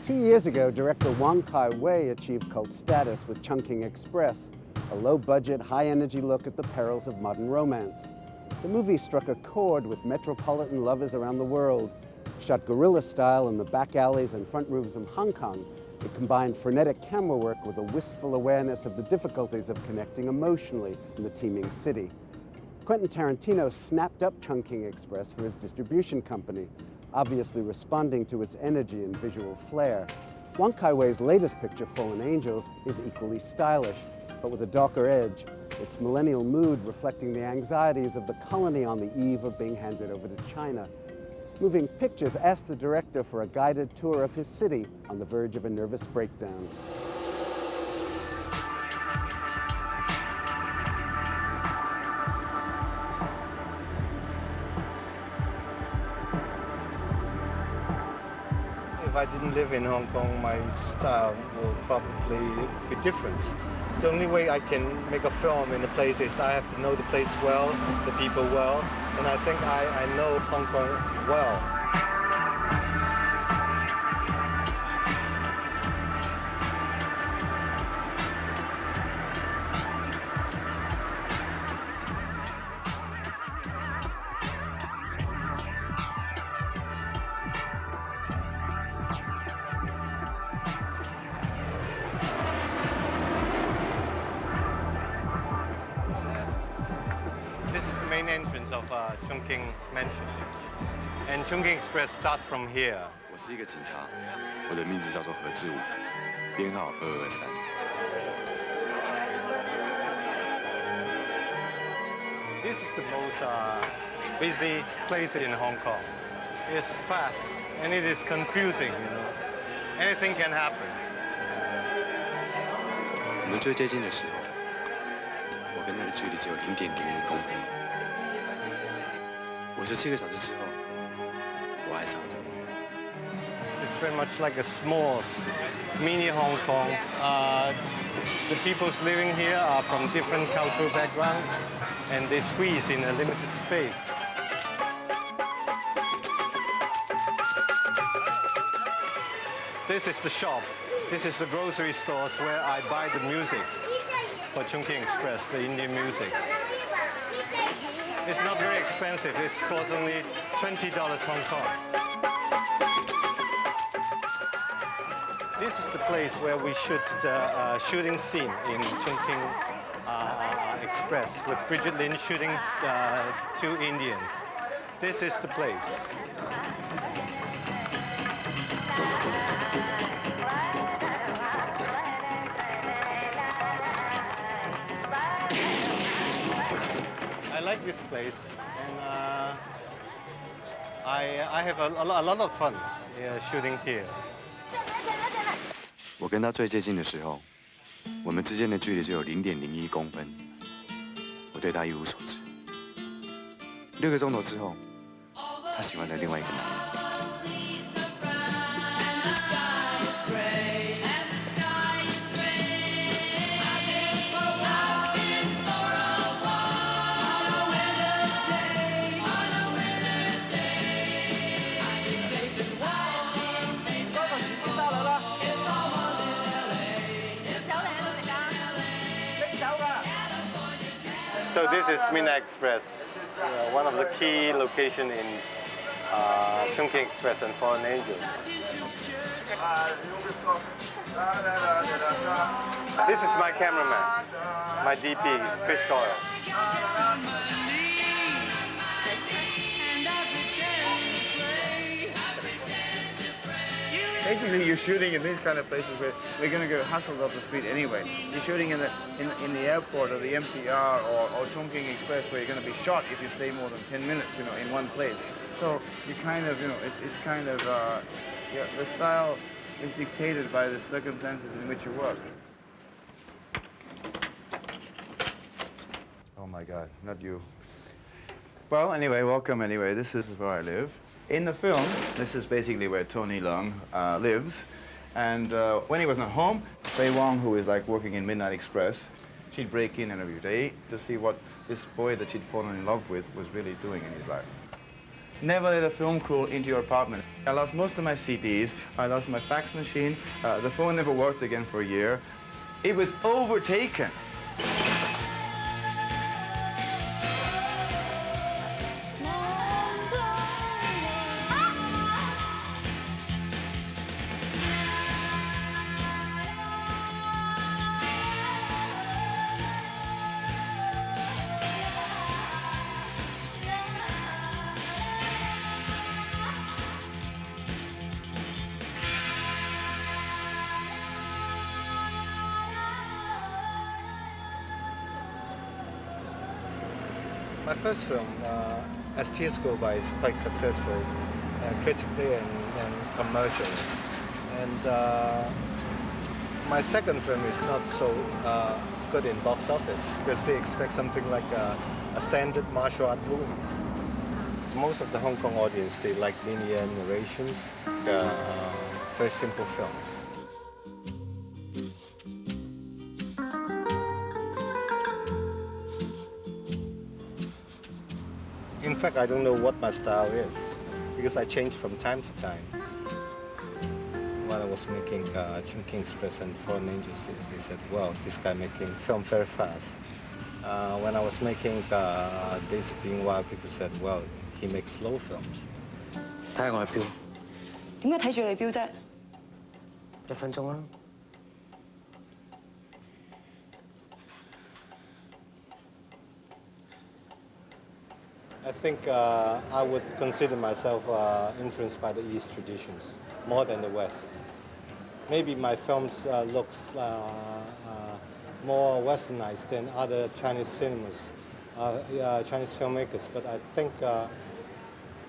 2 years ago, director Wong Kar-wai achieved cult status with Chungking Express, a low-budget, high-energy look at the perils of modern romance. The movie struck a chord with metropolitan lovers around the world. Shot guerrilla style in the back alleys and front roofs of Hong Kong, it combined frenetic camera work with a wistful awareness of the difficulties of connecting emotionally in the teeming city. Quentin Tarantino snapped up Chungking Express for his distribution company, obviously responding to its energy and visual flair. Wong Kar-wai's latest picture, Fallen Angels, is equally stylish, but with a darker edge, its millennial mood reflecting the anxieties of the colony on the eve of being handed over to China. Moving Pictures asked the director for a guided tour of his city on the verge of a nervous breakdown. If I didn't live in Hong Kong, my style will probably be different. The only way I can make a film in a place is I have to know the place well, the people well, and I think I know Hong Kong well. This is the main entrance of Chungking Mansion, and Chungking Express starts from here. 我是一个警察，我的名字叫做何志武，编号2223。This is the most busy place in Hong Kong. It's fast and it is confusing, you know. Anything can happen. 我们最接近的时候，我跟那个距离只有0.01公分。57个小时之后，我爱上了这里。 It's very much like a small mini Hong Kong. The people living here are from different cultural backgrounds, and they squeeze in a limited space. This is the shop. This is the grocery stores where I buy the music for Chungking Express, the Indian music. It's not very expensive. It costs only $20 Hong Kong. This is the place where we shoot the shooting scene in Chungking Express with Bridget Lin shooting 2 Indians. This is the place. I like this place, and I have a lot of fun shooting here. 我跟他最接近的时候，我们之间的距离只有0.01公分。我对他一无所知。6个钟头之后，他喜欢了另外一个男人。 So this is Mina Express, one of the key locations in Chungking Express and Fallen Angels. This is my cameraman, my DP, Chris Doyle. Basically, you're shooting in these kind of places where we're going to get hustled off the street anyway. You're shooting in the airport or the MTR or Chungking Express where you're going to be shot if you stay more than 10 minutes, you know, in one place. So you kind of, you know, it's kind of, yeah, the style is dictated by the circumstances in which you work. Oh my God, not you. Well, anyway, welcome anyway. This is where I live. In the film, this is basically where Tony Leung lives. And when he was not home, Fei Wong, who is like working in Midnight Express, she'd break in every day to see what this boy that she'd fallen in love with was really doing in his life. Never let a film crew into your apartment. I lost most of my CDs. I lost my fax machine. The phone never worked again for a year. It was overtaken. My first film, As Tears Go By, is quite successful, critically and commercially. And my second film is not so good in box office because they expect something like a standard martial art movies. Most of the Hong Kong audience, they like linear narrations, very simple films. In fact, I don't know what my style is because I change from time to time. When I was making CHUNGKING Express and Foreign Angels, they said, well, this guy making film very fast. When I was making Days of Being Wild, people said, well, he makes slow films. 睇下我嘅錶，點解睇住你錶啫？ 1分鐘啦。I think I would consider myself influenced by the East traditions more than the West. Maybe my films looks more westernized than other Chinese cinemas, Chinese filmmakers, but I think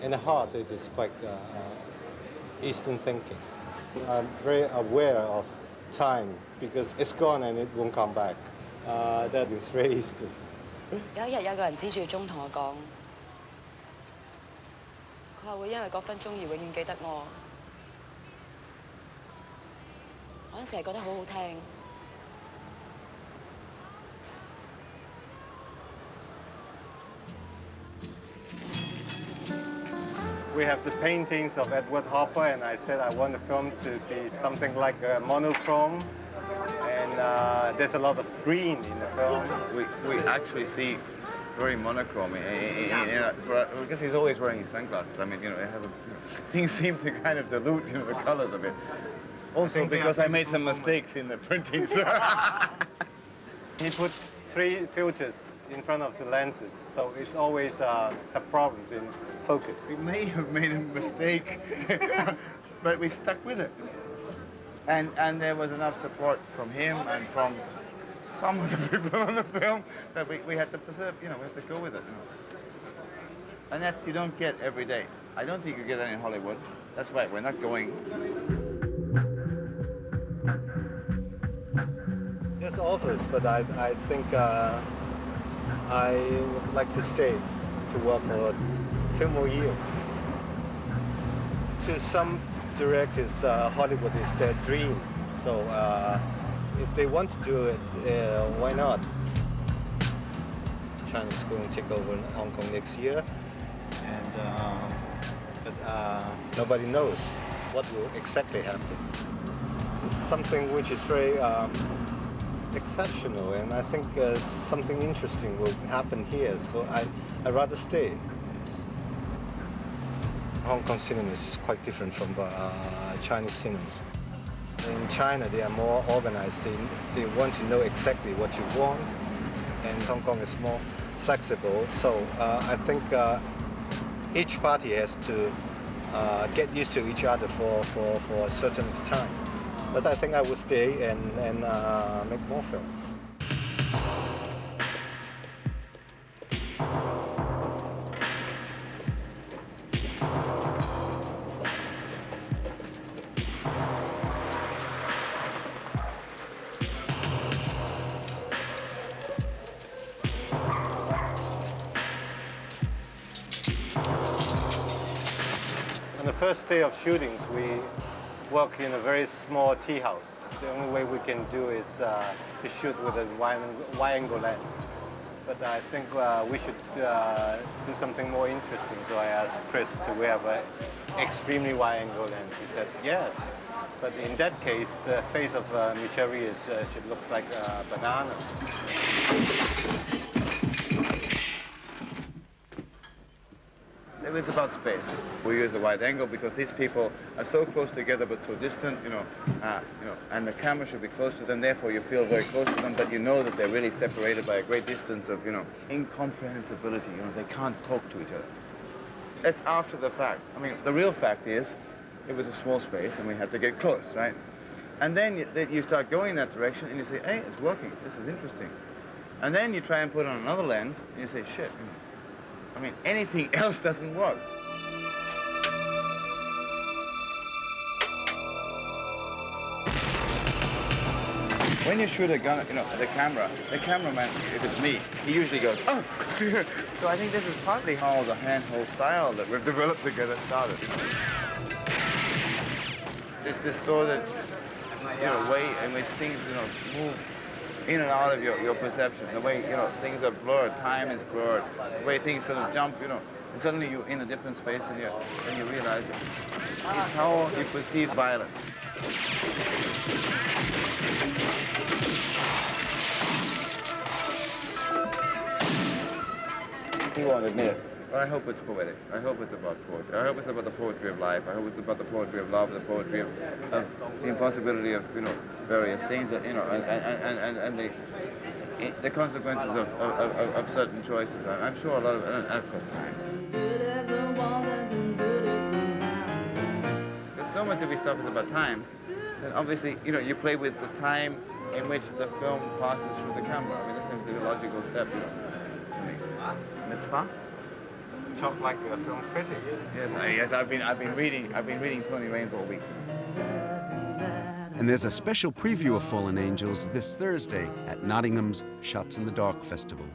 in the heart it is quite Eastern thinking. I'm very aware of time because it's gone and it won't come back. That is very Eastern. 有一日有個人指住鐘同我講，佢話會因為嗰分鐘而永遠記得我。我嗰陣時係覺得好好聽。 We have the paintings of Edward Hopper, and I said I want the film to be something like a monochrome, and there's a lot of green in the film. We actually see very monochrome because he's always wearing his sunglasses. I mean, you know, things seem to kind of dilute, you know, the colors a bit. Also because I made some mistakes in the printing. He put 3 filters in front of the lenses, so it's always have problems in focus. We may have made a mistake, but we stuck with it. And there was enough support from him and from some of the people on the film that we had to preserve, you know, we had to go with it. You know. And that you don't get every day. I don't think you get that in Hollywood. That's why we're not going. There's offers, but I think I would like to stay to work for a few more years. To some directors, Hollywood is their dream. So if they want to do it, why not? China's going to take over Hong Kong next year, and but nobody knows what will exactly happen. It's something which is very exceptional, and I think something interesting will happen here, so I'd rather stay. Hong Kong cinemas is quite different from Chinese cinemas. In China, they are more organized. They want to know exactly what you want, and Hong Kong is more flexible. So I think each party has to get used to each other for a certain time. But I think I will stay and make more films. On the first day of shootings, we work in a very small tea house. The only way we can do is to shoot with a wide-angle lens. but I think we should do something more interesting. So I asked Chris, do we have an extremely wide angle lens? He said yes, but in that case, the face of Micheri should look like a banana. It was about space. We use a wide angle because these people are so close together but so distant, and the camera should be close to them, therefore you feel very close to them, but you know that they're really separated by a great distance of, incomprehensibility. They can't talk to each other. That's after the fact. I mean, the real fact is, it was a small space and we had to get close, right? And then you start going in that direction and you say, hey, it's working, this is interesting. And then you try and put on another lens and you say, shit, I mean, anything else doesn't work. When you shoot a gun, the cameraman, if it's me, he usually goes, oh! So I think this is partly how the handhold style that we've developed together started. This distorted, way in which things, move in and out of your perception, the way, things are blurred, time is blurred, the way things sort of jump, and suddenly you're in a different space and you realize it's how you perceive violence. You won't admit it. But I hope it's poetic. I hope it's about poetry. I hope it's about the poetry of life. I hope it's about the poetry of love, the poetry of the impossibility of, various things, and the consequences of certain choices. I'm sure a lot of, and of course, time. There's so much of this stuff is about time, and obviously, you play with the time in which the film passes through the camera. I mean, this seems to be a logical step, N'est-ce pas? Talk like a film critics. Yes, I've been reading Tony Raines all week. And there's a special preview of Fallen Angels this Thursday at Nottingham's Shots in the Dark Festival.